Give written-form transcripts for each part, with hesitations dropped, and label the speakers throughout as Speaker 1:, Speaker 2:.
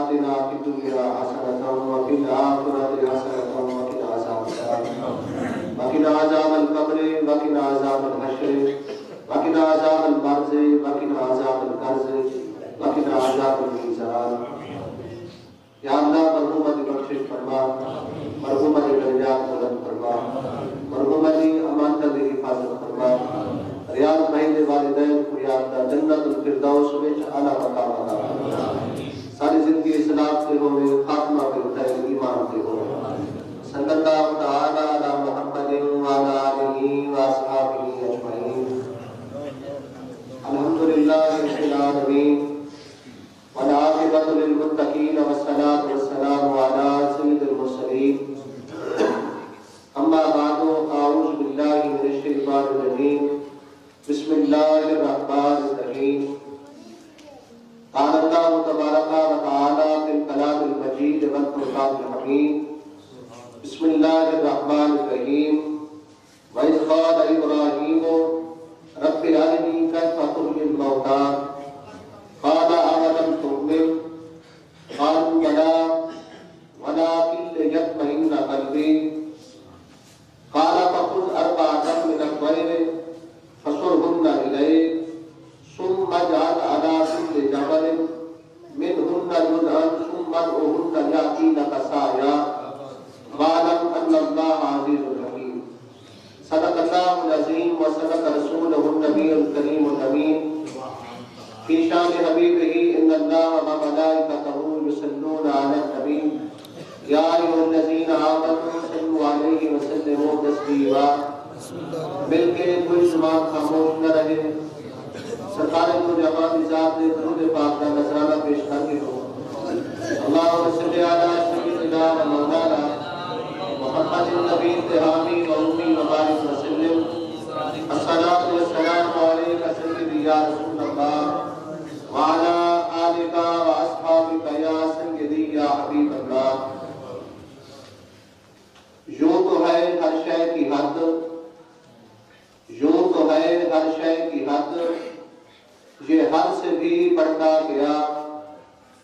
Speaker 1: آتنا فی الدنیا حسنۃ وفی الآخرۃ حسنۃ وقنا عذاب النار وقنا عذاب القبر وقنا عذاب الحشر وقنا عذاب المرض وقنا عذاب القرض وقنا عذاب المیزان۔ یا اللہ مرحومت بخشش فرما، مرحومت درجات بلند فرما، مرحومت امانت کی حفاظت فرما، ریاض بھائی دے والدین کو یا اللہ جنت الفردوس وچ اعلی مقام عطا فرما۔ ساری زندگی اسلام سے ہوئے، خاتمہ بالخیر ایمان سے ہوئے۔ صلی اللہ تعالی علی محمد وعلی آلہ واصحابہ اجمعین۔ الحمدللہ رب العالمین والعاقبۃ للمتقین والصلاۃ والسلام علی سید المرسلین۔ اما بعد اعوذ باللہ من الشیطان الرجیم، بسم اللہ الرحمن الرحیم۔ قال اللہ تبارک و تعالی فی الکلام المجید والفرقان الحمید، بسم اللہ الرحمن الرحیم۔ وَإِذْ قَالَ إِبْرَاهِيمُ رَبِّ أَرِنِي كَيْفَ تُحْيِي الْمَوْتَىٰ قَالَ أَوَلَمْ تُؤْمِنْ قَالُوا بَلَىٰ وَلَٰكِن لِّيَطْمَئِنَّ قَلْبِي قَالَ فَخُذْ أَرْبَعَةً مِّنَ الطَّيْرِ فَصُرْهُنَّ إِلَيْكَ ثُمَّ اجْعَلْ عَلَىٰ كُلِّ جَبَلٍ مِّنْهُنَّ جُزْءًا ثُمَّ ادْعُهُنَّ يَأْتِينَكَ سَعْيًا وَاعْلَمْ أَنَّ اللَّهَ عَزِيزٌ حَكِيمٌ۔ صدق اللہ العظیم وصدق رسولہ النبی الکریم الامین۔ فی شان حبیبہ ان اللہ وملائکتہ یصلون علی النبی یا ایھا الذین آمنوا صلوا علیہ وسلموا تسلیما۔ مل کے کوئی زبان خاموش نہ رہے، سرکار دو جہاں کی ذات نے درود پاک کا نذرانہ پیش کرتے ہو۔ اللہم صلی علی سیدنا و مولانا محمد النبی الحامی و امی وبارک وسلم۔ الصلاۃ والسلام علیک سیدی یا رسول اللہ وعلی آلک و اصحابک یا سیدی یا حبیب اللہ۔ یوں تو ہے ہر شے کی حد، یوں تو ہے ہر شے کی حد، یہ حد سے بھی بڑھتا گیا۔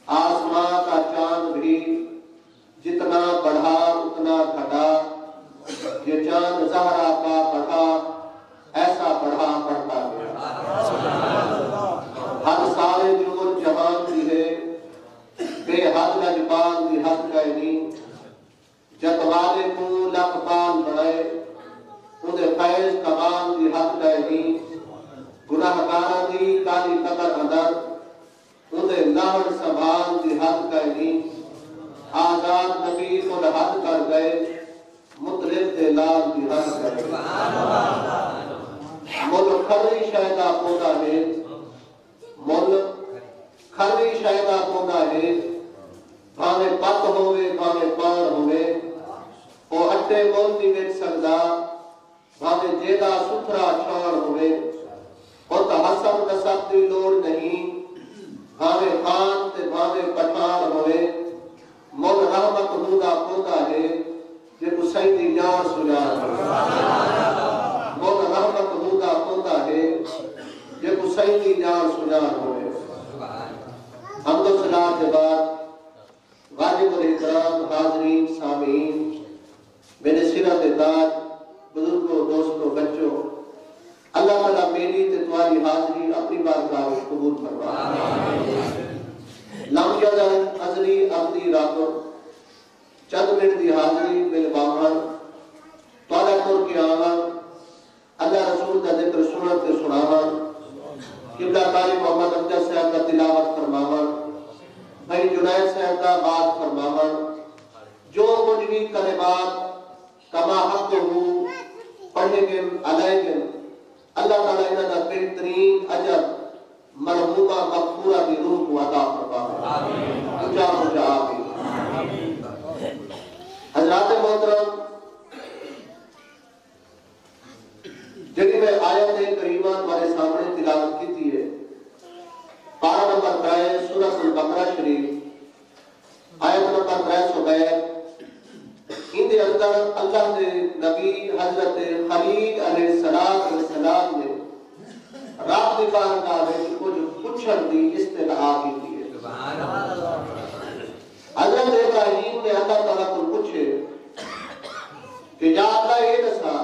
Speaker 1: آسماں کا چاند بھی جتنا بڑھا اتنا گھٹا، یہ چاند زہرا کا بڑھا ایسا بڑھا بڑھتا گیا۔ حد سارے جمل جہان دی ہے، بے حد لجپال دی حد کہنی، جت والے کو لکھ پال بڑھے اندے فیض کمال دی حد کہنی، گناہ کارا دی کالی قدر اندر اندے لہڑ سنبھال دی حد کہنی، آزاد نبی خود حد کر گئے مطلب دلال دی حد کر گئے۔ مل کھری شہدہ پودا ہے، مل کھری شہدہ پودا ہے، بھاوے پت ہوئے بھاوے پان ہوئے، او اٹے مول نہیں ویچ سکدا، بھاوے جیدہ ستھرا چھان ہوئے، او تا حسب نسب دی لوڑ نہیں، بھاوے خان تے بھاوے پٹھان ہوئے، مول رحمت ہودا پودا ہے جے کو سیدی جان سجان ہوئے۔ مول رحمت ہودا پودا ہے جے کو سیدی جان سجان ہوئے۔ حمد و صلاۃ کے بعد واجب الاحترام حاضرین سامعین، میرے سرت تاج بزرگوں دوستوں بچوں، اللہ تعالیٰ میری تے تمہاری حاضری اپنی بارگاہ میں قبول فرما۔ لمجدن ازلی ابدی راتوں چند منٹ دی حاضری میرے باہر توالہ کور کی آمن، اللہ رسول کا ذکر سنت کے سناون، قبلہ قاری محمد امجد صاحب کا تلاوت فرماون، بھائی جنید صاحب کا بات فرماون، جو کچھ بھی کلمات کما حق ہوں پڑھے گے علیہ گے، اللہ تعالیٰ انہاں دا بہترین اجر مرحومہ مغفورہ دی روح کو عطا فرمائے۔ اونچا اونچا آمین۔ حضرات محترم، جنہی میں آیت کریمہ ہمارے سامنے تلاوت کی تھی ہے، پارہ نمبر 3 سورۃ البقرہ شریف، آیت نمبر 362، ان دے اندر اللہ نے نبی حضرت خلیل علیہ السلام نے رب دی بارگاہ وچ کچھ پوچھن دی استدعا کی ہے۔ حضرت ابراہیم نے اللہ تعالیٰ کو پوچھے کہ یا اللہ یہ دسا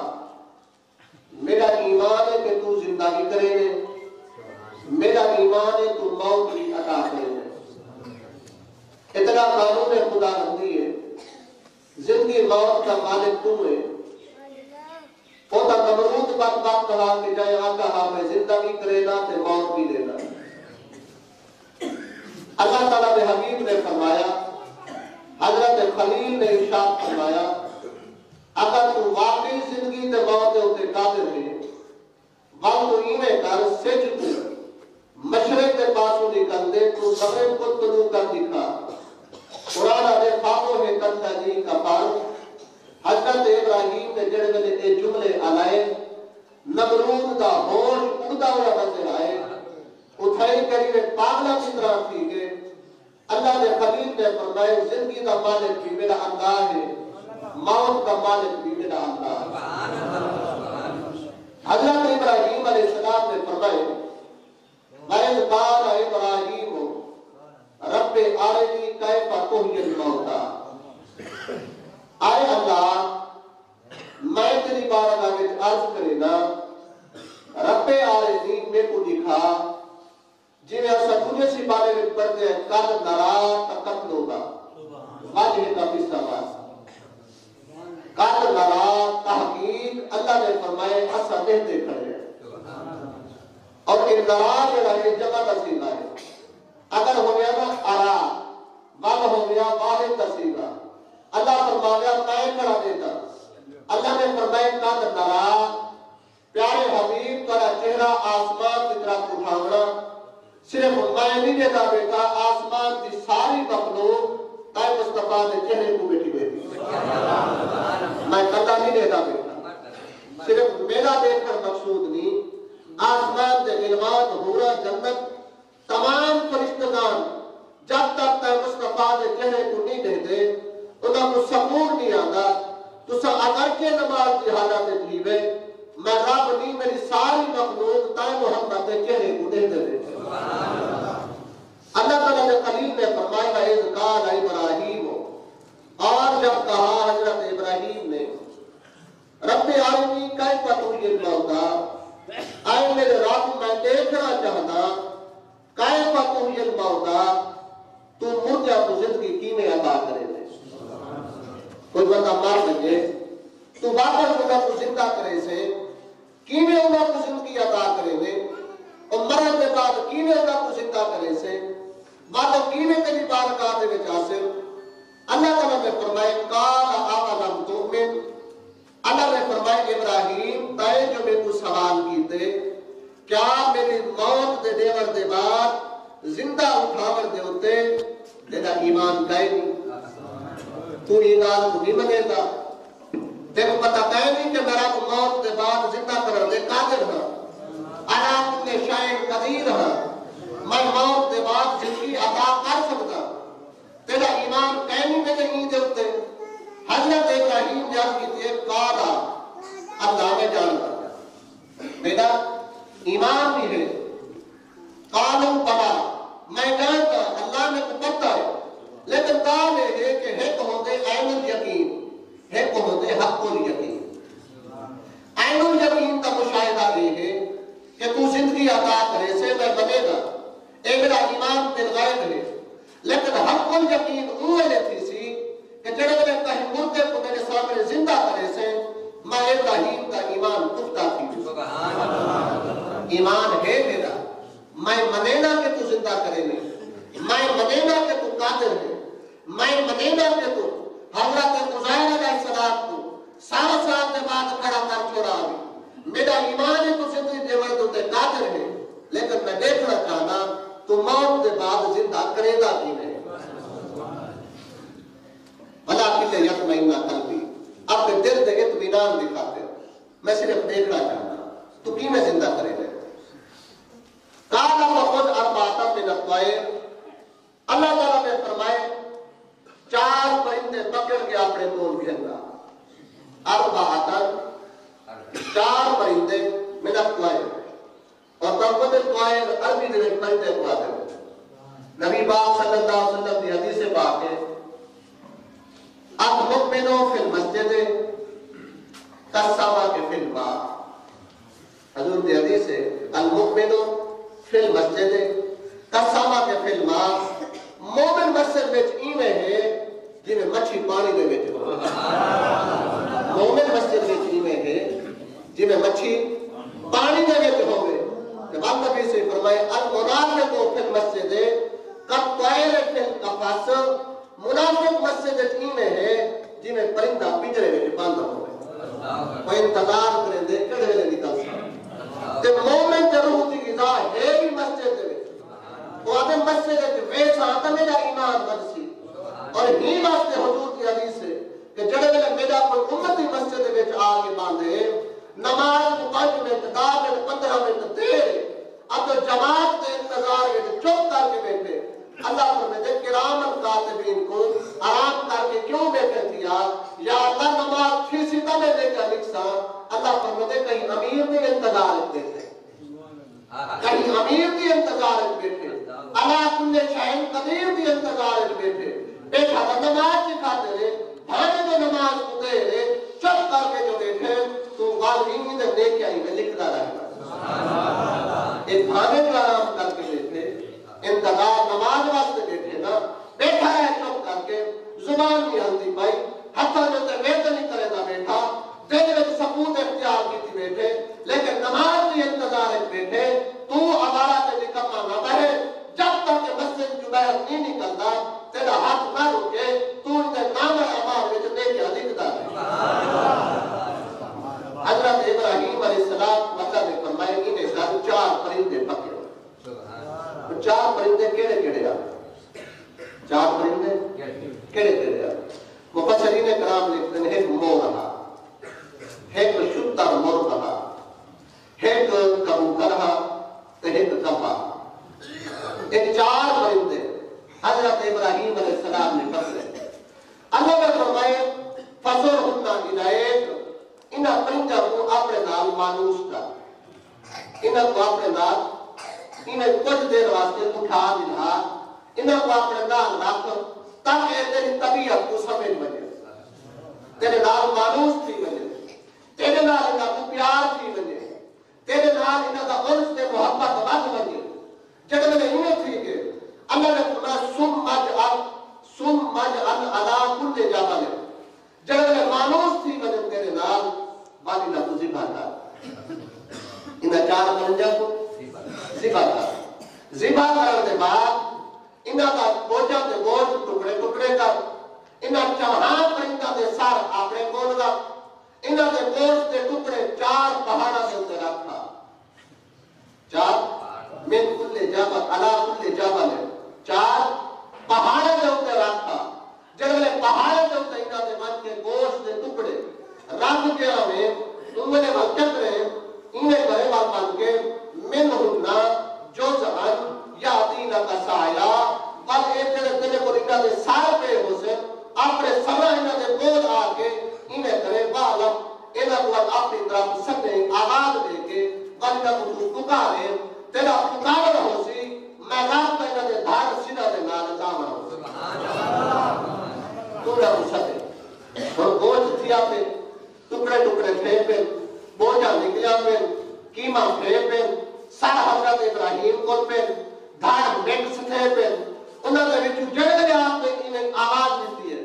Speaker 1: میرا ایمان ہے کہ تو زندگی کرے گے، میرا ایمان ہے تو موت بھی عطا کرے گے۔ اتنا قانون خدا بندی ہے، زندگی موت کا مالک تو ہے۔ وہ تا نمرود بدبخت کہا کہ جائے کہا میں زندگی کرے نا تے موت بھی دینا۔ اللہ تعالیٰ نے حبیب نے فرمایا، حضرت خلیل نے ارشاد فرمایا، اگر تو واقعی زندگی تے موت دے اوتے قادر ہے، وقت تو ایویں کر سج تو مشرق کے پاسوں نکل دے تو مغرب کو طلوع کر دکھا۔ قرآن دے خوابوں ہے تنتظیر کا پار۔ حضرت ابراہیم نے جڑے ویلے اے جملے آلائے، نمرود دا ہوش اڑدا ہوا نظر آئے، اٹھائی کری پاگلا کی طرح تھی کہ اللہ نے خلیل نے فرمائے زندگی کا مالک بھی میرا اللہ ہے، موت کا مالک بھی میرا اللہ ہے۔ حضرت ابراہیم علیہ السلام نے فرمائے وَإِذْ قَالَ إِبْرَاهِيمُ رَبِّ أَرِنِي كَيْفَ تُحْيِي الْمَوْتَى، آئے اللہ میں تیری بارگاہ میں عرض کرے نا، رب آرینی میں کو دکھا جی میں ایسا تجھے سی بارے میں پڑھتے ہیں قد نرا تقتل ہوگا واجہ کا قصہ باز قد نرا تحقیق اللہ نے فرمائے ایسا دیکھتے کھڑے ہیں۔ اور ان نرا جو رہے جمع تسیلہ ہے، اگر ہو گیا نا ارا وال ہو گیا واحد تسیلہ، اللہ فرمایا میں کھڑا دیتا۔ اللہ نے فرمایا قد نرا، پیارے حبیب تیرا چہرہ آسمان کی طرف اٹھاونا، صرف میں نہیں دیتا بیٹا، آسمان کی ساری مخلوق تائے مصطفیٰ نے چہرے کو بیٹھی دیتی۔ میں قطع نہیں دیتا بیٹا، صرف میرا دیکھ کر مقصود نہیں، آسمان کے غلمان حورا جنت تمام فرشتگان جب تک تائے مصطفیٰ نے چہرے کو نہیں دیتے انہوں کو سکون نہیں آتا۔ تو سا اگر کے نماز کی حالت جیوے میں رب نہیں میری ساری مخلوق تائے محمد کے چہرے کو دے دے۔ اللہ تعالیٰ نے خلیل نے فرمایا وَإِذْ قَالَ إِبْرَاهِيمُ، اور جب کہا حضرت ابراہیم نے رب آرینی کیف تحیی الموتیٰ، اے میرے رب میں دیکھنا چاہتا کیف تحیی الموتیٰ، تو مردہ کو زندگی کیویں عطا کرے دے۔ کوئی بندہ مار لگے تو واپس انہاں کو زندہ کرے سے کیویں انہاں کو زندگی عطا کرے دے، اور مرن کے بعد کیویں انہاں کو زندہ کرے سے بعد کیویں تیری بارگاہ دے وچ حاصل۔ اللہ تعالیٰ نے فرمائے قال اولم تؤمن، اللہ نے فرمائے ابراہیم تے جو میں کو سوال کیتے کیا میری موت دے دیور دے بعد زندہ اٹھاور دے ہوتے تیرا ایمان کہے نہیں، تو یہ گال کو نہیں منے گا، تیرے پتہ کہے نہیں کہ میرا موت دے بعد زندہ کرنے دے قادر ہے، انا کل شیء قدیر ہے، میں موت دے بعد زندگی عطا کر سکتا، تیرا ایمان کہے نہیں میں نہیں دے ہوتے۔ حضرت ابراہیم جان کی تیئے قالا، اللہ میں جانتا بیٹا ایمان بھی ہے، قالوں بلا میں جانتا اللہ میں کو پتہ ہے، لیکن کام یہ ہے کہ ایک ہوتے عین الیقین، ایک ہوتے حق الیقین۔ عین الیقین کا مشاہدہ یہ ہے کہ تو زندگی عطا کرے سے میں بنے گا، اے میرا ایمان بالغیب ہے، لیکن حق الیقین اوہ تھی سی کہ جڑے میں کہیں مردے کو میرے سامنے زندہ کرے سے میں ابراہیم کا ایمان پختہ تھی۔ ایمان ہے میرا، میں منینا کہ تو زندہ کرے نہیں، میں منینا کہ تو قادر ہے، میں منینا کہ تو حضرت عزیر علیہ السلام کو 7 سال کے بعد کھڑا کر چھوڑا بھی، میرا ایمان ہے تو زندگی دیور دوتے قادر ہے، لیکن میں دیکھنا چاہنا تو موت کے بعد زندہ کرے گا کی نہیں۔ بھلا کلے یطمئن قلبی، اپنے دل دے اطمینان دکھاتے میں صرف دیکھنا چاہنا تو کی میں زندہ کرے گا۔ قال فخذ اربعة من الطير، اللہ تعالیٰ نے فرمائے 4 پرندے پکڑ کے اپنے مول پھیرنا، 4 پرندے من الطير، اور تربت الطير عربی دے پرندے کو آتے ہیں۔ نبی پاک صلی اللہ علیہ وسلم کی حدیث پاک ہے المؤمن فی المسجد کالسمک فی الماء. حضور دی حدیث ہے المؤمن فی المسجد کالسمک فی الماء. مومن مسجد وچ ایویں ہے جویں مچھی پانی دے وچ ہوے. مومن مسجد وچ ایویں ہے جویں مچھی پانی دے وچ ہوے. تے نبی سے فرمائے المنافق فی المسجد کالطیر فی القفص. منافق مسجد وچ ایویں ہے جویں پرندہ پنجرے وچ بند ہوے. کوئی انتظار کرے دے کڑے ویلے نکل سکدا. تے مومن تے روح دی غذا ہے بھی مسجد دے وچ. وہ آدھے مسجد وچ ویسا تے میرا ایمان بد سی. اور ہی واسطے حضور کی حدیث ہے کہ جڑے ویلے میرا کوئی امتی مسجد وچ آ کے باندھے نماز کو 5 منٹ 10 منٹ 15 منٹ دیر اب تو جماعت کے انتظار میں چپ کر کے بیٹھے. اللہ فرماتے ہیں کرامن کاتبین کو آرام کر کے کیوں بیٹھے دیا یا اللہ نماز پھر سیدھا میں لے کر لکھسا. اللہ فرماتے ہیں کہیں امیر بھی انتظار بیٹھے, کہیں امیر بھی انتظار بیٹھے, اللہ کل شاہن قدیر بھی انتظار بیٹھے. بیٹھا تھا نماز دکھاتے رہے بھانے جو نماز کو دے رہے چپ کر کے جو بیٹھے تو والدین دے لے کے آئی میں لکھتا رہے گا. ایک بھانے جو آرام کر کے بیٹھے انتظار نماز واسطے بیٹھے نا بیٹھا ہے چپ کر کے زبان نہیں ہلتی بھائی ہتھا جو تے ویت نہیں کرے دا بیٹھا دل وچ سکون اختیار کیتی بیٹھے لیکن نماز کے انتظار وچ بیٹھے تو ہمارا تے نکما نہ بہے جب تک کہ مسجد جو باہر نہیں نکلدا تیرا ہاتھ نہ رکے تو تے نام اعمال وچ لے کے لکھدا ہے. حضرت ابراہیم علیہ السلام اللہ نے فرمایا انہیں ساتھ 4 پرندے پکڑے. 4 پرندے کیڑے کیڑے آ 4 پرندے کیڑے کیڑے آ. مفسرین کرام لکھتے ہیں ایک مور رہا, ایک شتر مور رہا, ایک کبوتر رہا, ایک کبا. ایک 4 پرندے حضرت ابراہیم علیہ السلام نے پکڑے. اللہ نے فرمایا فصرهن الیک انہاں پرندوں کو اپنے نال مانوس کر, انہاں کو اپنے نال انہیں کچھ دیر واسطے اٹھا دلا, انہیں کو اپنے نال رکھ تاکہ تیری طبیعت کو سمجھ بنے, تیرے نال مانوس تھی بنے, تیرے نال انہیں کو پیار تھی بنے, تیرے نال انہیں کا انس تے محبت بد بنے. جب میں انہیں تھی کہ اللہ نے فرمایا سم مجعل علی کل جبل, جب میں مانوس تھی بنے تیرے نال باقی نہ تو ذبح کر. انہیں 4 پرندوں کو ذبح کر. ذبح کرنے کے بعد انہاں دا گوشت تے گوشت ٹکڑے ٹکڑے کر, انہاں 4 پرنداں دے سر اپنے کول رکھ, انہاں دے گوشت دے ٹکڑے 4 پہاڑاں دے اوپر رکھا. 4 من کل جبل علی کل جبل 4 پہاڑاں دے اوپر رکھا. جڑے پہاڑاں دے اوپر انہاں دے من کے گوشت دے ٹکڑے رکھ کے آویں انہاں دے وقت رہے انہیں کرے بن کے منہن جزءن یاتینا کسایا بل ایک تیرے کو انہاں دے سارے پہ ہو سے اپنے سماں انہاں دے کول آ کے انہیں کرے بالم انہاں کو اپنی طرف سنے آواز دے کے بل انہاں کو پکارے تیرا پکار ہو سی میں رات انہاں دے دھاڑ سینہ دے نال لاواں ہو. سبحان اللہ. تو نہ سکے اور گوشت تھیا پہ ٹکڑے ٹکڑے تھے پہ بوجھا نکلیا پہ کیما تھے پہ سر حضرت ابراہیم کو پہ دھاڑ مکس تھے پہ انہوں نے وچ جڑے آپ نے انہیں آواز دیتی ہے,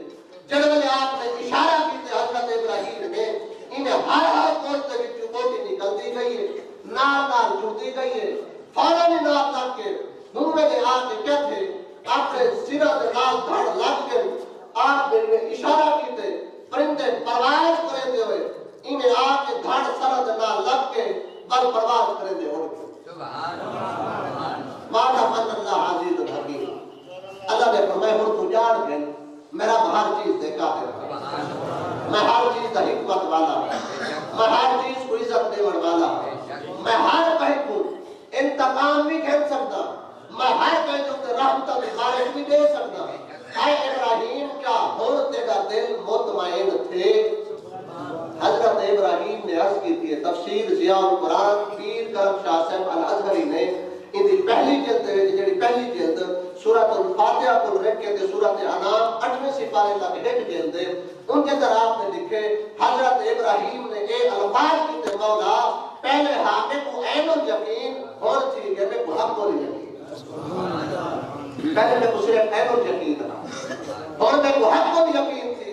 Speaker 1: جڑے آپ نے اشارہ کیتے حضرت ابراہیم نے انہیں ہر گوشت کے وچ بوٹی نکلتی گئی ہے, نال جڑتی گئی ہے. فوراً ہی نال لگ کے انہوں نے آ کے کیا تھے اپنے سینہ دے نال دھڑ لگ کے آپ نے اشارہ کیتے پرندے پرواز کرے دے ہوئے انہیں آ کے دھڑ سر دے نال لگ کے بل پرواز کرے دے ہوئے. سبحان اللہ. مانا من اللہ عزیز الحکیم. اللہ نے فرمایا ہن تو جان گئے میرا ہر چیز دیکھا ہے, میں ہر چیز دا حکمت والا, میں ہر چیز کو عزت دیون والا, میں ہر کہیں کو انتقام بھی کھیل سکتا, میں ہر کہیں کو رحمتہ بھی بارش بھی دے سکتا. اے ابراہیم کیا ہن تیرا دل مطمئن تھے. حضرت ابراہیم نے عرض کی تھی تفسیر ضیاء القرآن پیر کرم شاہ صاحب الازہری نے ان دی پہلی جلد جڑی پہلی جلد سورۃ الفاتحہ کو رکھ کے سورۃ انعام 8ویں سپارے تک ایک جلد ہے، ان کے اندر آپ نے لکھے حضرت ابراہیم نے اے الفاظ کیتے مولا پہلے ہاں کو عین الیقین اور تھی کہ میں کو حق الیقین، پہلے میں کو صرف عین الیقین تھا اور میں کو حق الیقین تھی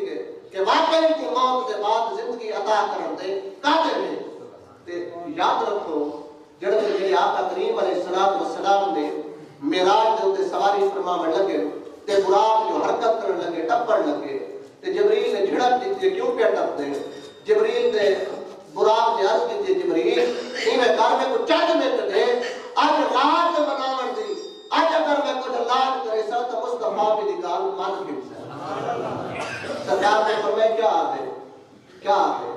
Speaker 1: کہ واقعی کی موت کے بعد زندگی عطا کرن دے قادر ہے۔ تے یاد رکھو جڑے میرے آقا کریم علیہ السلام نے معراج دے تے سواری فرماون لگے تے براق جو حرکت کرن لگے ٹپڑ لگے تے جبریل نے جھڑک دی کیوں پہ ٹپ دے، جبریل نے براق نے عرض کی جبریل ایویں کر میں کو چج میں دے اج رات مناون دی، اج اگر میں کچھ لاج کرے سا تو مصطفیٰ بھی دی گل مان کے سرکار نے فرمایا کیا ہے کیا ہے؟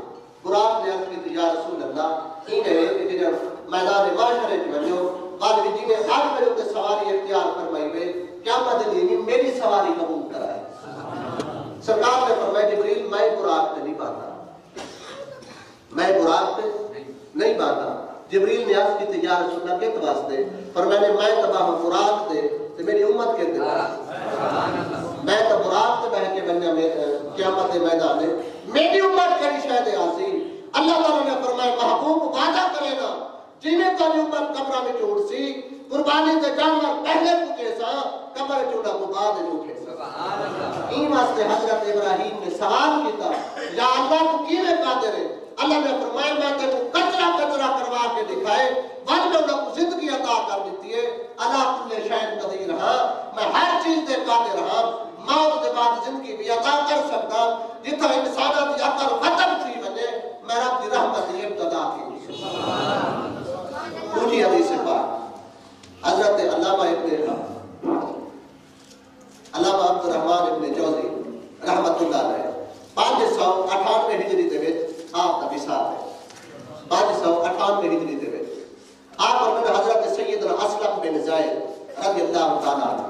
Speaker 1: براق نے عرض کی یا رسول اللہ انہیں کہ میدان معاشرے میں جو غالب جی نے آج میرے اوپر سواری اختیار فرمائی ہوئے قیامت دن میری سواری قبول کرائے۔ سرکار نے فرمایا جبریل میں براق پہ نہیں باتا، میں براق پہ نہیں باتا۔ جبریل نے عرض کی یا رسول اللہ کس واسطے؟ فرمایا میں تباہ براق دے تو میری امت کے دے میں تو براق سے بہ کے بنیا قیامت میدان ہے میری امت کری شاید آسی۔ اللہ تعالیٰ نے فرمایا محبوب وعدہ کرے گا جنہیں کبھی امت قبرہ میں چھوڑ سی قربانی دے جانور پہلے پوچھے سا قبر چھوڑا کو بعد چھوڑے سا۔ این واسطے حضرت ابراہیم نے سوال کیتا یا اللہ تو کیویں قادر ہے؟ اللہ نے فرمایا میں تے کو کچرا کچرا کروا کے دکھائے ول میں انہوں کو زندگی عطا کر دیتی ہے اللہ کل شیء قدیر ہاں میں ہر چیز دے قادر ہاں موت دے بعد زندگی بھی عطا کر سکتا جتنا انسانہ دی عقل ختم تھی وجے میں رب دی رحمت دی ابتدا کی۔ دوسری حدیث پاک حضرت علامہ عبد الرحمن ابن جوزی رحمت اللہ علیہ 598 ہجری دے وچ آپ کا وصال ہے۔ 598 ہجری دے وچ آپ اور حضرت سیدنا اسلم بن زید رضی اللہ تعالیٰ عنہ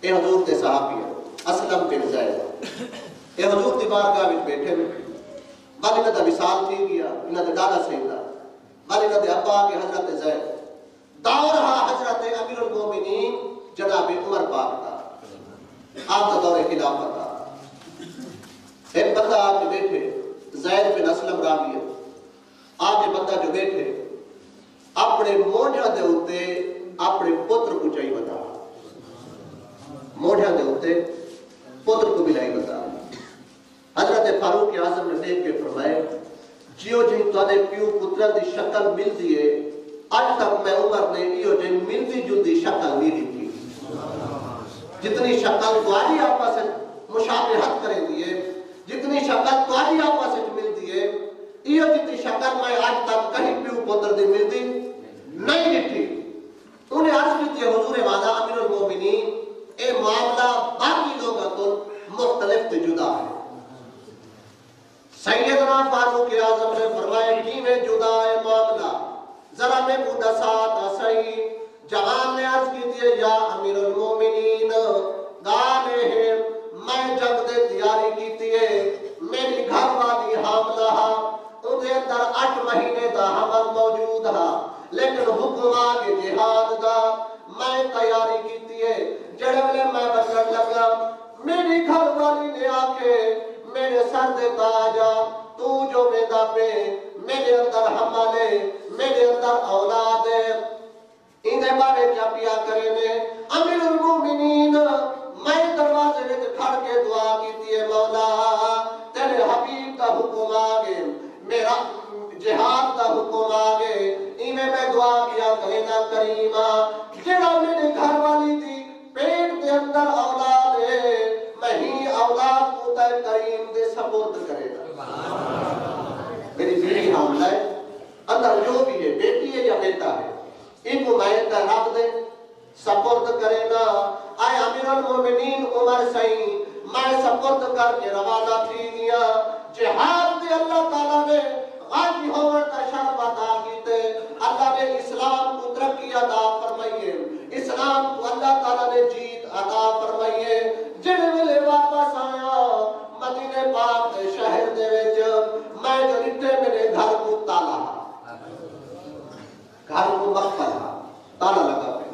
Speaker 1: اے حضور دے صحابی ہیں اسلم بن زید اے حضور دی بارگاہ وچ بیٹھے والد دا وصال تھی گیا انہاں دے دادا سیدہ والد دے ابا کے حضرت زید دور حضرت امیر المومنین جناب عمر پاک کا آپ کا دور خلافت تھا۔ ایک بندہ آپ کے بیٹھے زید بن اسلم راوی ہے آپ کے بندہ جو بیٹھے اپنے موڑھا دے ہوتے اپنے پتر کو چاہی بتا موڑھا دے ہوتے پتر کو ملائی بتا۔ حضرت فاروق اعظم نے دیکھ کے فرمائے جیو جن تو نے پیو پتر دی شکل مل دیئے آج تک میں عمر نے ایو جن ملتی جلدی شکل نہیں دیتی جتنی شکل دواری آپا سے مشابہت کریں دیئے جتنی شکل دواری آپا سے مل دیئے ایو جتنی شکل میں آج تک کہیں پیو پتر دی مل دی نہیں دیتی۔ انہیں عرض کی تھی حضور والا امیر المومنین اے معاملہ باقی لوگوں تو مختلف تے جدا ہے۔ سیدنا فاروق اعظم نے فرمایا کی میں جدا ہے معاملہ ذرا میں بودا ساتھ صحیح جوان نے عرض کی تھی یا امیر المومنین گانے ہیں میں جب دے تیاری کی تھی میری گھر والی حاملہ انہیں اندر 8 مہینے دا حمل موجود ہے لیکن حکم آگے جہاد دا میں تیاری کی تھی جڑے میں بچن لگا میری گھر والی نے آکے میرے سر دے تاجا تو جو ویدہ پہ میرے اندر حمل ہے میرے اندر اولاد ہے انہیں بارے کیا پیا کرے نے امیر المومنین میں دروازے میں کھڑ کے دعا کی تھی مولا تیرے حبیب کا حکم آگے میرا جہاد کا حکم آگے انہیں میں دعا کیا کرے نا کریمہ جڑا میرے گھر والی تھی پیٹ دے اندر اولاد ہے میں ہی اولاد کو تے کریم دے سپورٹ کرے گا میری بیٹی حاملہ ہے اندر جو بھی ہے بیٹی ہے یا بیٹا ہے ان کو میں رب دے سپورٹ کرے گا آئے امیر المومنین عمر سہی میں سپورٹ کر کے روانہ تھی گیا جہاد دے اللہ تعالیٰ نے غازی ہونے کا شرف عطا کیتے اللہ نے اسلام کو ترقی عطا فرمائیے اسلام کو اللہ تعالیٰ نے جیت عطا فرمائیے جن ویلے واپس آیا مدینے پاک دے شہر دے وچ میں جو اتنے میرے گھر کو تالا گھر کو مقفل تالا لگا پہ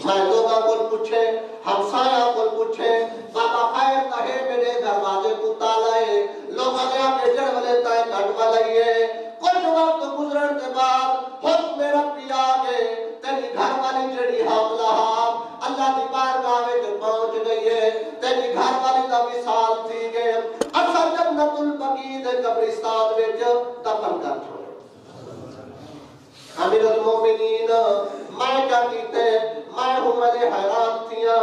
Speaker 1: میں لوگاں کو پوچھے ہمسایاں کو پوچھے بابا خیر کہے میرے دروازے کو تالا ہے لوگاں نے آکے جڑ والے تائیں کٹ والئی ہے کچھ وقت گزرن کے بعد حکم ربی آگے تیری گھر والی جڑی حاملہ اللہ دی بارگاہ میں پہنچ گئی ہے تیری گھر والی دا وصال تھی گئے اصل جنت البقیع دے قبرستان وچ دفن کر چھوڑے امیر المومنین میں کیا کیتے میں ہوں میرے حیران تھیا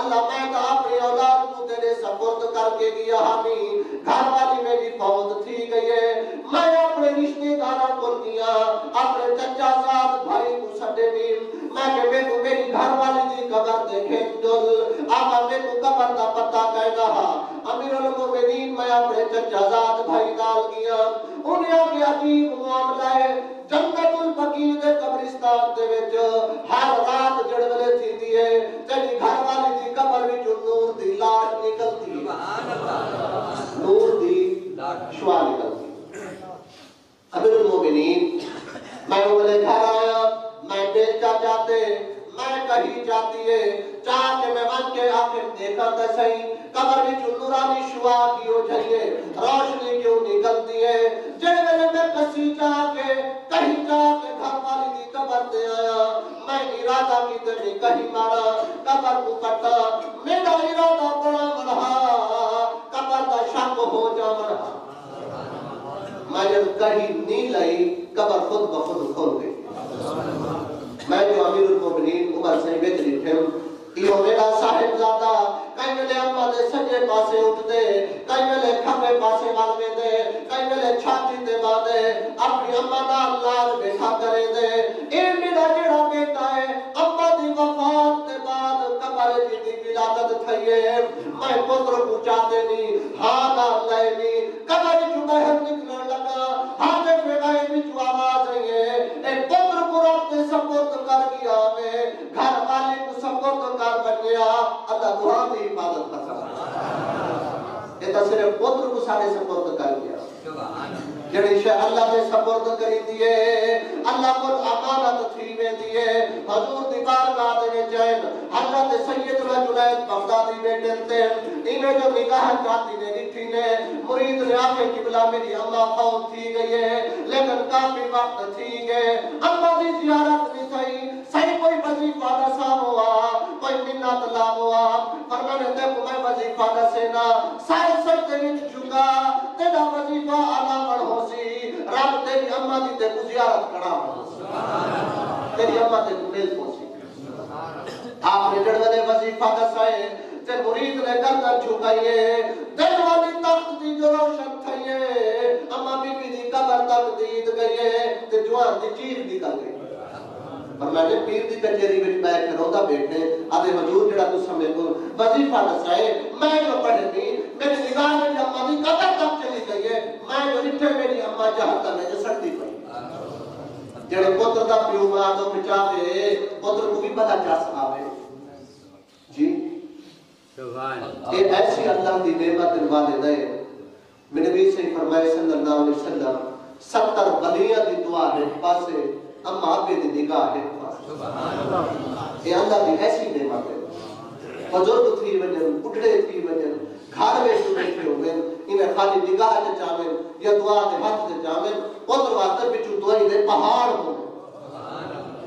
Speaker 1: اللہ میں تو اپنی اولاد کو تیرے سپرد کر کے گیا ہمیں گھر والی میری فوت تھی گئی ہے میں اپنے رشتے داروں کو گیا اپنے چچا زاد بھائی کو سڈے نہیں میں کہ میری گھر والی دی قبر دیکھے دل آقا میں کو قبر دا پتہ کہنا ہا امیر المومنین میں اپنے چچا زاد بھائی نال گیا انہیں آگے عجیب معاملہ ہے جنت البقیع دے قبرستان دے وچ ہر رات جڑولے تھی دیئے تیری گھر والی دی قبر وچ نور دی لاٹ نکلتی سبحان اللہ نور دی شعاع نکلتی امیر المومنین میں انہیں گھر آیا میں بیچا جاتے میں کہیں جاتی ہے چاہ کہ میں من کے آخر دیکھا تھا صحیح قبر بھی جو نورانی شعاع کی ہو جائیے روشنی کیوں نکلتی ہے جن میں میں کسی چاہ کے کہیں جا کے گھر والی دی قبر دے آیا میں ارادہ کی تیری کہیں مارا قبر کو کٹا میرا ارادہ بڑا بڑھا قبر دا شک ہو جا بڑھا میں جب کہیں نہیں لائی قبر خود بخود کھول گئی میں جو امیر المومنین عمر سے بیتری تھے یہ میرا صاحب زادہ کئی ملے اممہ دے سجے پاسے اٹھ دے کئی ملے کھپے پاسے مالوے دے کئی ملے چھاتی دے بادے اپنی اممہ نا اللہ بیٹھا کرے دے اے میرا جڑا بیٹا ہے اممہ دی وفات دے بعد قبر جی دی ولادت تھئیے میں پتر کو چاہتے نہیں ہاں نا اللہ نہیں قبر جو بہر نکلن لگا ہاں جب میں بھی جو آواز ہے اے پتر کو رب دے سپورت کر گیا میں گھر والے کو سپورت کر بنیا اللہ دعا دی عبادت کر سکتا یہ تو صرف پتر کو سارے سپورت کر گیا جڑی شے اللہ نے سپورت کری دیئے اللہ کو امانت تھی میں دیئے حضور دی بارگاہ دے جائن حضرت سیدنا جنید بغدادی بیٹے تھے انہیں جو نگاہ چاہتی نے نٹھی نے مرید نے آنکھیں قبلہ میری اللہ فوت تھی گئی ہے لیکن کافی وقت تھی گئے اللہ دی زیارت نہیں صحیح کوئی وظیفہ نسا ہوا کوئی منت لا ہوا فرمانے دیکھو میں وظیفہ نسینا سائے سجدے وچ جھکا تیرا وظیفہ علامڑ ہو سی رب تیری اممہ دی تے کو زیارت کڑا ہو تیری اممہ تے کو میل ہو سی آپ نے جڑونے وظیفہ نسائے تے مرید نے گردن جھکائیے دل والی تخت دی جو روشن تھائیے اممہ بی بی دی قبر تک دید گئیے تے جوان دی چیخ نکل گئی اور میں نے پیر دی کچھری وچ بیٹھ کے رودا بیٹھے آدھے حضور جڑا تو سمجھ کو وظیفہ نسائے میں جو پڑھے نہیں میری نگاہ میں اممہ دی قبر تک چلی گئی ہے میں جو اٹھے میری اممہ جہتا میں جو سڑتی پڑی جڑے پتر دا پیو ماں تو پچاوے پتر کو بھی پتا چاس آوے جی یہ ایسی اللہ دی نعمت والدہ ہے میں نبی سے فرمائے صلی اللہ علیہ وسلم 70 ولیاں دی دعا ہے پاسے اما آبے دی نگاہ ہے پاسے یہ اللہ دی ایسی نعمت ہے بزرگ تھی وجن اٹھڑے تھی وجن گھر میں چھوٹے تھے ہوئے انہیں خالی نگاہ دے چاہمیں یا دعا دے ہاتھ دے چاہمیں پتر واسطہ بچو دعائی دے پہاڑ ہونے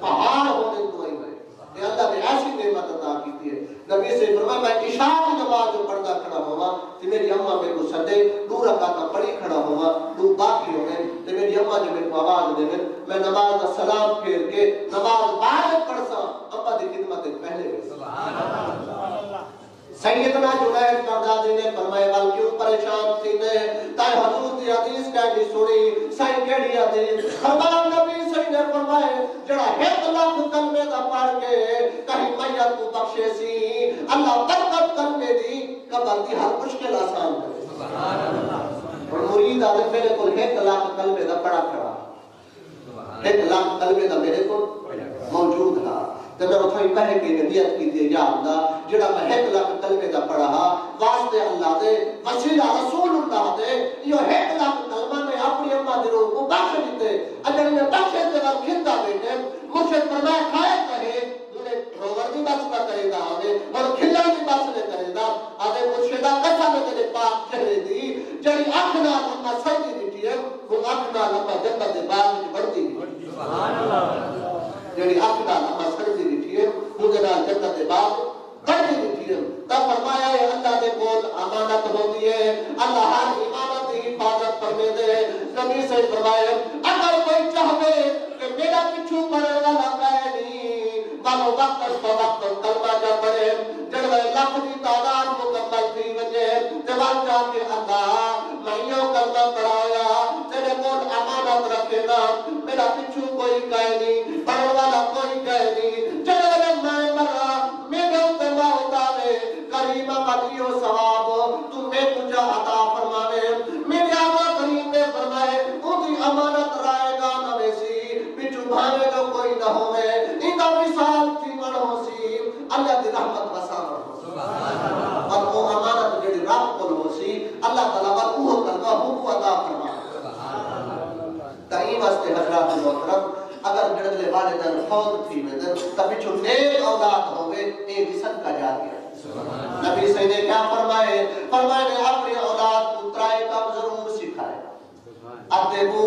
Speaker 1: دعائی دے یہ اللہ نے ایسی نعمت عطا کی تھی ہے نبی سے فرمایا میں عشاء کی نماز جو پڑھتا کھڑا ہوا تو میری اممہ میرے کو سدے دو رکعتاں پڑھی کھڑا ہوا دو باقی ہوئے تو میری اممہ جو میرے کو آواز دے میں نماز کا سلام پھیر کے نماز بعد پڑھسا اممہ دی خدمت پہلے گئے سیدنا جنید بغدادی نے فرمایا وال کیوں پریشان تھی نے تائے حضور دی حدیث کہنی سنی سائیں کیڑی حدیث فرمان نبی صحیح نے فرمائے جڑا 1 لاکھ کلمے دا پڑھ کے کہیں میت کو بخشے سی اللہ برکت کلمے دی قبر دی ہر مشکل آسان کرے سبحان اللہ اور مرید آدھے میرے کو 1 لاکھ کلمے دا پڑھا کھڑا 1 لاکھ کلمے دا میرے کو موجود تھا تو میں اتھائی پہے کے نیت کی دیئے یا اللہ جڑا میں 1 لاکھ کلمے دا پڑھا واسطے اللہ دے وسیلہ رسول اللہ دے یہ 1 لاکھ کلمہ میں اپنی اممہ دی روح کو بخش دیتے اگر میں بخشے سے وقت کھندا بیٹھے مرشد فرمائے کھائے کہے انہیں روور دی سجدی دیتی ہے وہ اکھنا لما جنت دے باغ میں بڑھتی ہے سبحان اللہ جڑی اکھنا لما سجدی دیتی ہے وہ جنت دے باغ بڑھتی دیتی ہے تب فرمایا ہے اللہ دے کول امانت ہوتی ہے اللہ ہر امانت کی حفاظت کرنے دے نبی سے فرمایا اگر کوئی چاہے کہ میرا پیچھو پڑے والا میں نہیں مانو وقت کلمہ جب پڑھے جب لاکھ کی تعداد مکمل تھی وجہ جوان جا کے اللہ میں یوں کلمہ پڑھایا تیرے کول امانت رکھے نا میرا پیچھو کوئی کہے نہیں پڑھنے والا کوئی کہے نہیں جب میں مرا میرے اوپر اتارے کریمہ مدیو ثواب تمہیں تجھا عطا فرمانے میرے آقا کریم نے فرمائے اونی امانت رائے گا نہ ویسی پیچھو بھانے گا کوئی نہ ہوئے انہا مثال تھی من ہو سی اللہ دی رحمت وسان ہو اور وہ امانت جڑی رب کو ہو سی اللہ تعالیٰ پر اوہ کرنا ہو عطا فرمانے تائیم واسطے حضرات محترم اگر جڑلے والدین فوت تھی میں دن تبھی چھو نیک اولاد ہوئے ایک صدقہ جا گیا نبی صلی نے کیا فرمائے فرمائے نے اپنی اولاد کو ترائے کم ضرور سکھائے اتبو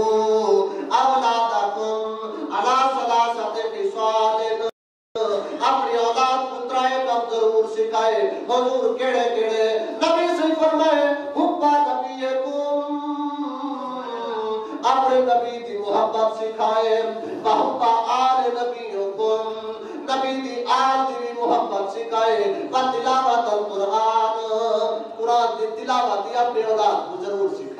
Speaker 1: اولادکم علا ثلاثت خصال اپنی اولاد کو ترائے کم ضرور سکھائے حضور کیڑے کیڑے نبی صلی فرمائے حبا نبیکم اپنے نبی دی محبت سکھائے بہبا آل نبیکم نبی دی آل دی محبت سکھائے و تلاوت القرآن قرآن دی تلاوت اپنے اولاد کو ضرور سکھائے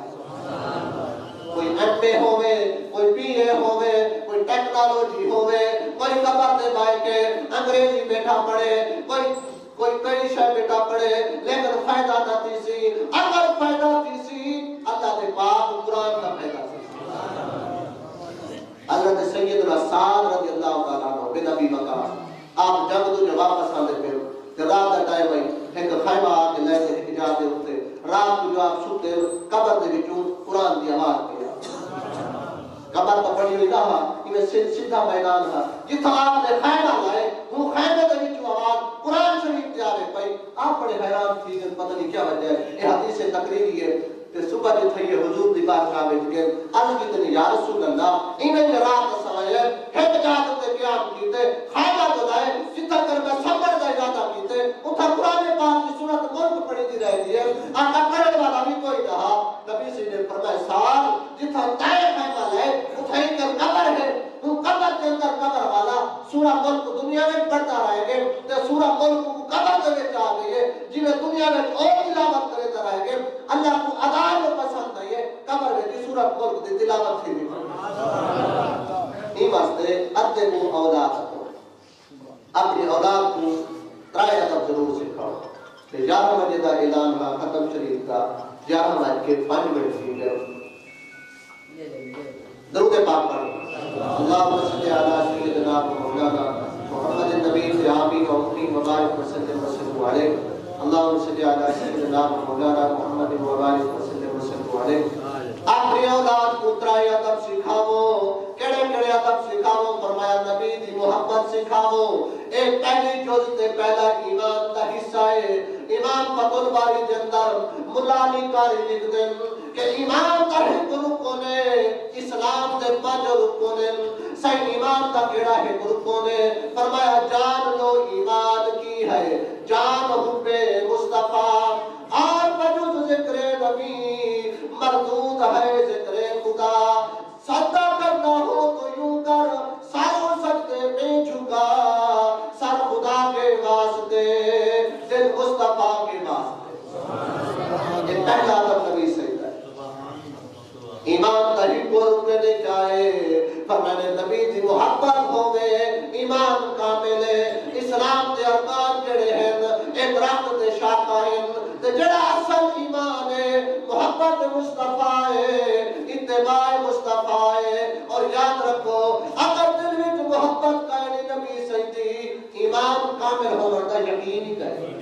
Speaker 1: کوئی ایم اے ہوئے کوئی بی اے ہوئے کوئی ٹیکنالوجی ہوئے کوئی قبر دے بائے کے انگریزی بیٹھا پڑے کوئی کئی شاہ بیٹا پڑے لیکن فائدہ نہ تھی سی اگر فائدہ تھی سی اللہ دے پاک قرآن کا فائدہ تھی حضرت سید الاساد رضی اللہ تعالیٰ عنہ بن ابی بکر آپ جب تو جواب پسندے پھر کہ رات دا ٹائم ہے ایک خیمہ آکے لے سے ایک جا دے ہوتے رات کو جو آپ سوتے قبر دے وچوں قرآن دی آواز کیا قبر تو بڑی ہوئی رہا یہ سیدھا میدان تھا جتنا آپ نے خیمہ لائے وہ خیمہ دے وچوں آواز قرآن شریف تے آوے پئی آپ بڑے حیران تھی پتہ نہیں کیا وجہ ہے یہ حدیث تقریری ہے کہ صبح جو تھئی حضور دی بارگاہ میں گئے عرض کیتے یا رسول اللہ انہیں رات سمجھے ہٹ جات تے قیام کیتے خیمہ تو لائے جتنا کر میں سفر دا ارادہ کیتے اتھا قرآن پاک کی سورت ملک پڑھی دی رہ دی ہے آقا کرنے والا بھی کوئی رہا نبی سے نے فرمایا سال جتنا تائے خیمہ لائے اتھا ہی کر قبر ہے وہ قبر کے اندر قبر والا سورہ ملک دنیا میں پڑھتا رہے گے تے سورہ ملک کو قبر دے وچ آ گئی ہے جنہیں دنیا میں اور تلاوت کرے رہے گے اللہ کو ادائے میں پسند نہیں ہے قبر میں دی سورہ ملک دی تلاوت تھی نہیں یہ واسطے ادبو اولاد کو اپنی اولاد کو ترائے ادب ضرور سکھاؤ کہ 11 بجے کا اعلان کا ختم شریف کا 11 بج کے 5 منٹ کی درود پاک پڑھو اللہم صلی علی سیدنا مولانا محمد النبی فی آمین و مقیم مبارک وسلم وسلم علیہ اللہم صلی علی سیدنا مولانا محمد مبارک وسلم وسلم علیہ اپنی اولاد کو ترائے ادب سکھاؤ کڑے کڑے ادب سکھاؤ فرمایا نبی دی محبت سکھاؤ ایک پہلی جز تے پہلا ایمان دا حصہ ہے امام فتح الباری دے اندر ملا علی قاری لکھ دیں کہ ایمان دا رکن ہے اسلام دے 5 رکن صحیح ایمان دا کیڑا ہے رکن ہے فرمایا جان لو ایمان کی ہے جان حب مصطفیٰ اور بجز ذکر نبی مردود ہے ذکر خدا سجدہ کرنا ہو تو یوں کر ساروں سجدے میں جھکا سر خدا کے واسطے دل مصطفیٰ کے واسطے یہ پہلا ادب نبی سے ایمان تہی کو رکنے چاہے فرمانے نبی دی محبت ہوئے ایمان کامل ہے اسلام دے ارکان جڑے ہیں ایک رحمت دے شاقہ ہیں جڑا اصل ایمان ہے محبت مصطفیٰ ہے اتباع مصطفیٰ ہے اور یاد رکھو اگر دل میں محبت کائنی نبی سیدی ایمان کامل ہونا دا یقین ہی کرے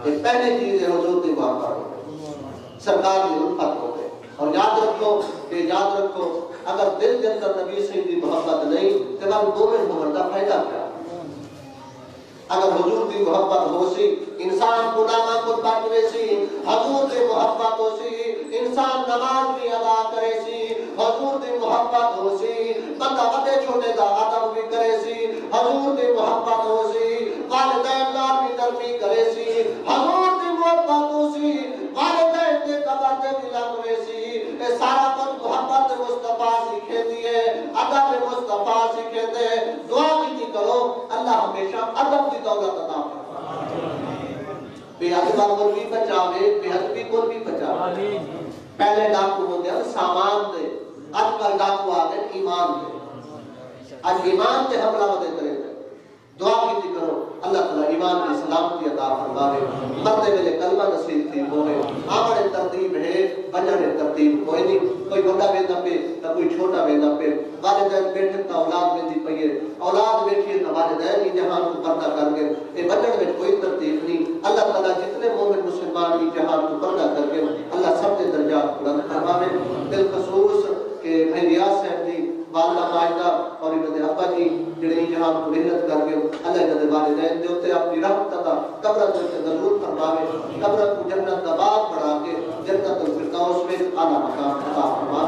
Speaker 1: یہ پہلی چیز ہے حضور دی محبت سرکار دی الفت ہو گئے اور یاد رکھو اگر دل کے اندر نبی سیدی محبت نہیں تو ہم مومن ہونے کا فائدہ کیا اگر حضور دی محبت ہو سی انسان گناہ کو بچے سی، حضور دی محبت ہو سی انسان نماز بھی ادا کرے سی، حضور دی محبت ہو سی بندہ بڑے چھوٹے دا ادب بھی کرے سی، حضور دی محبت ہو سی والدین نال بھی نرمی کرے سی، حضور دی محبت ہو سی والدین کے قبر تے بھی لگوے سی۔ اے سارا کچھ محبت مصطفیٰ سکھے دیے، ادب مصطفیٰ سکھے دے۔ دعا کی کرو اللہ ہمیشہ ادب کی دولت عطا فرمائے، بے ادبا کو بھی بچاوے، بے ادبی کو بھی بچاوے۔ پہلے ڈاکو ہوتے ہیں سامان دے، آج کل ڈاکو آگئے ایمان دے، آج ایمان دے حملہ ودے کرے دے۔ دعا کی کرو اللہ تعالیٰ ایمان کی سلامتی عطا فرمائے، مرتے ملے کلمہ نصیب تھی ہوئے۔ آمڑے ترتیب ہے بجنے ترتیب کوئی نہیں، کوئی بڑا بیٹا پہ نہ کوئی چھوٹا بیٹا پہ، والدین بیٹھے تا اولاد میں دی پئیے، اولاد بیٹھی ہے تا والدین ہی جہان کو پردہ کر گئے، اے بجن میں کوئی ترتیب نہیں۔ اللہ تعالیٰ جتنے مومن مسلمان ہی جہان کو پردہ کر گئے اللہ سب کے درجات بلند فرمائے۔ بالخصوص کہ بھائی ریاض صاحب دی والدہ ماجدہ اور انہوں نے ابا جی جڑے جہان کو محنت کر گئے، اللہ انہوں نے والدین دے ہوتے اپنی رحمت کا قبر سے ضرور فرماوے، قبر کو جنت کا باغ بڑھا کے جنت الفردوس میں اعلیٰ مقام عطا فرمائے۔